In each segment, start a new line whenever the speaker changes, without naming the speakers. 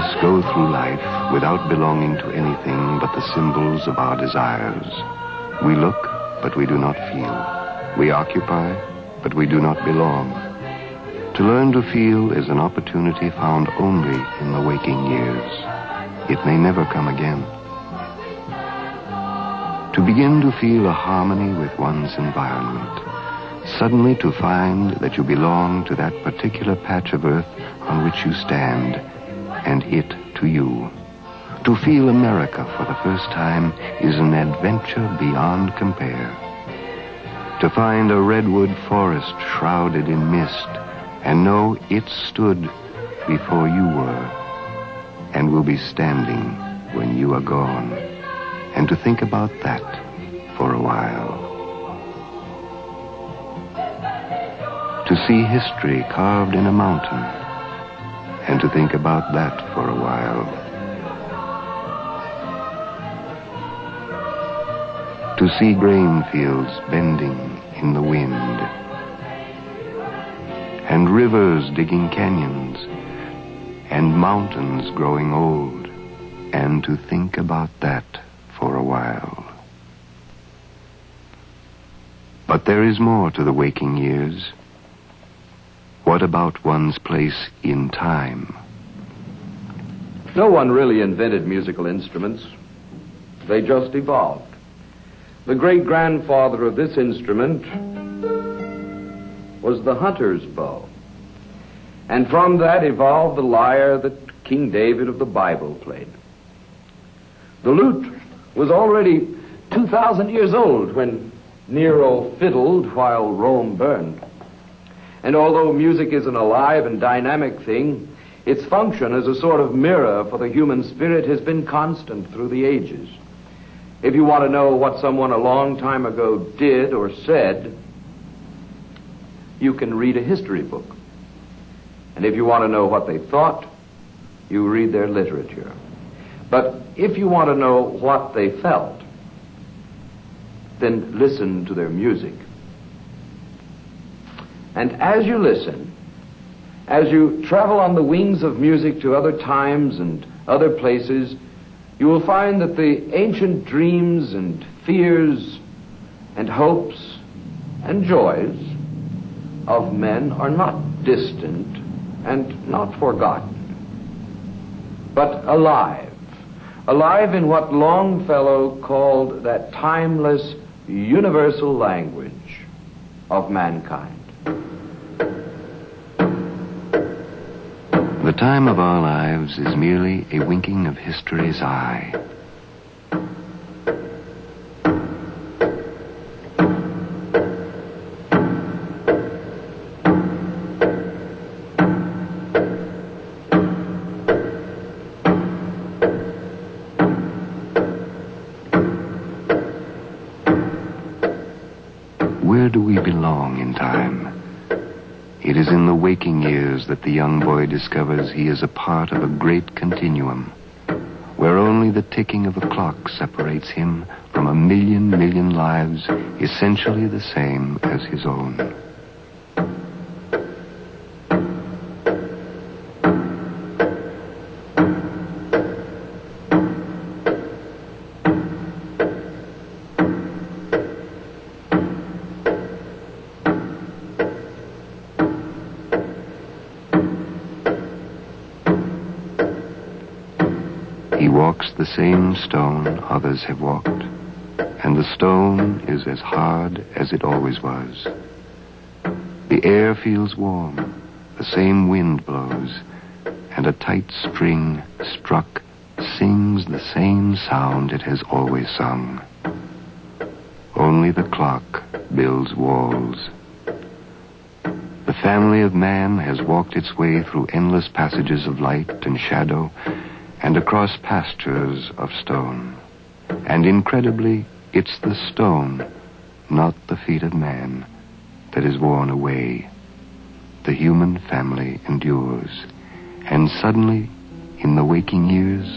us go through life without belonging to anything but the symbols of our desires. We look, but we do not feel. We occupy, but we do not belong. To learn to feel is an opportunity found only in the waking years. It may never come again. To begin to feel a harmony with one's environment. Suddenly to find that you belong to that particular patch of earth on which you stand, and it to you. To feel America for the first time is an adventure beyond compare. To find a redwood forest shrouded in mist and know it stood before you were and will be standing when you are gone, and to think about that for a while. To see history carved in a mountain, and to think about that for a while. To see grain fields bending in the wind, and rivers digging canyons, and mountains growing old, and to think about that for a while. But there is more to the waking years. What about one's place in time?
No one really invented musical instruments. They just evolved. The great-grandfather of this instrument was the hunter's bow. And from that evolved the lyre that King David of the Bible played. The lute was already 2,000 years old when Nero fiddled while Rome burned. And although music is an alive and dynamic thing, its function as a sort of mirror for the human spirit has been constant through the ages. If you want to know what someone a long time ago did or said, you can read a history book. And if you want to know what they thought, you read their literature. But if you want to know what they felt, then listen to their music. And as you listen, as you travel on the wings of music to other times and other places, you will find that the ancient dreams and fears and hopes and joys of men are not distant and not forgotten, but alive. Alive in what Longfellow called that timeless, universal language of mankind.
The time of our lives is merely a winking of history's eye. Where do we belong in time? It is in the waking years that the young boy discovers he is a part of a great continuum, where only the ticking of a clock separates him from a million lives essentially the same as his own. He walks the same stone others have walked, and the stone is as hard as it always was. The air feels warm, the same wind blows, and a tight string struck sings the same sound it has always sung. Only the clock builds walls. The family of man has walked its way through endless passages of light and shadow, and across pastures of stone. And incredibly, it's the stone, not the feet of man, that is worn away. The human family endures. And suddenly, in the waking years,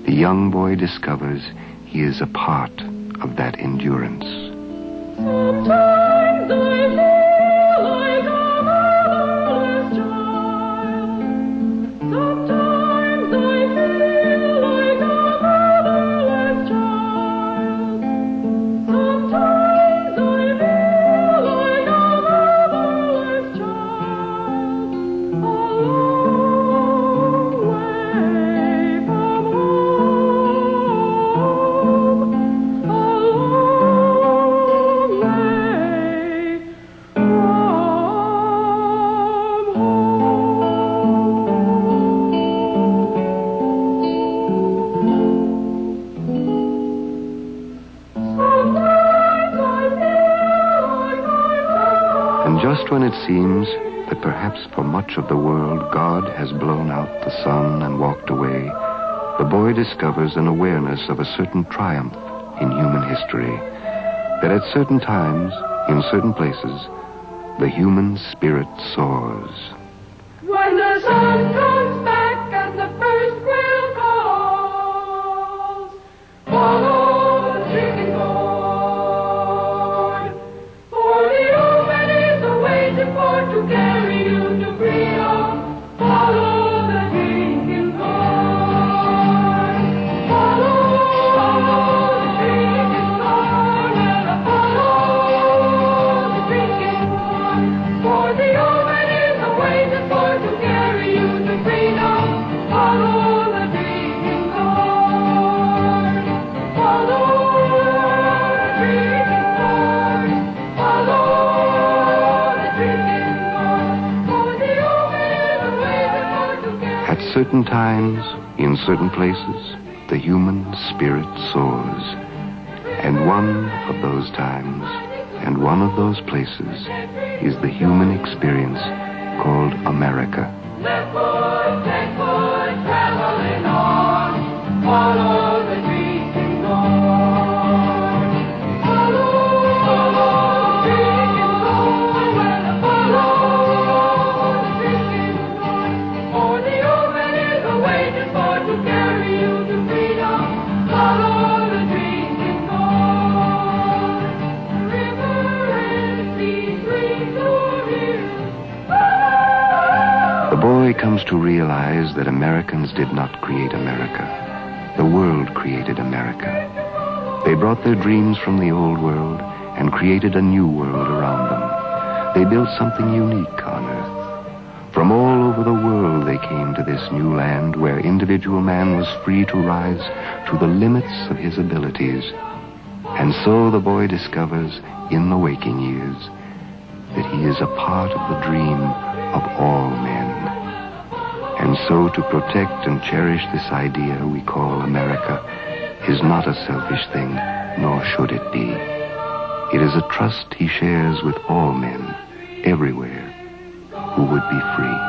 the young boy discovers he is a part of that endurance.
Sometimes I feel like a motherless child. Sometimes
Just when it seems that perhaps for much of the world God has blown out the sun and walked away, the boy discovers an awareness of a certain triumph in human history, that at certain times, in certain places, the human spirit soars.
When the sun comes back and the first quail calls, follow the chicken Lord. For the omen is awaited for to carry you to freedom. Follow the chicken Lord. Follow the chicken Lord. And follow the chicken Lord. For the omen is awaited for to carry you to freedom. Follow the chicken Lord. Follow the chicken Lord. Follow the chicken Lord. For the omen is awaited for to carry.
At certain times, in certain places, the human spirit soars. And one of those times, and one of those places, is the human experience called America.
Left foot, traveling on. Follow the chicken Lord. Follow the chicken Lord. Follow the chicken Lord. For the omen is awaited for to carry you to freedom. Follow the chicken Lord. The river and the sea streams over here.
The boy comes to realize that Americans did not create America. The world created America. They brought their dreams from the old world and created a new world around them. They built something unique on earth. From all over the world they came to this new land where individual man was free to rise to the limits of his abilities. And so the boy discovers in the waking years that he is a part of the dream of all men. And so to protect and cherish this idea we call America is not a selfish thing, nor should it be. It is a trust he shares with all men, everywhere, who would be free.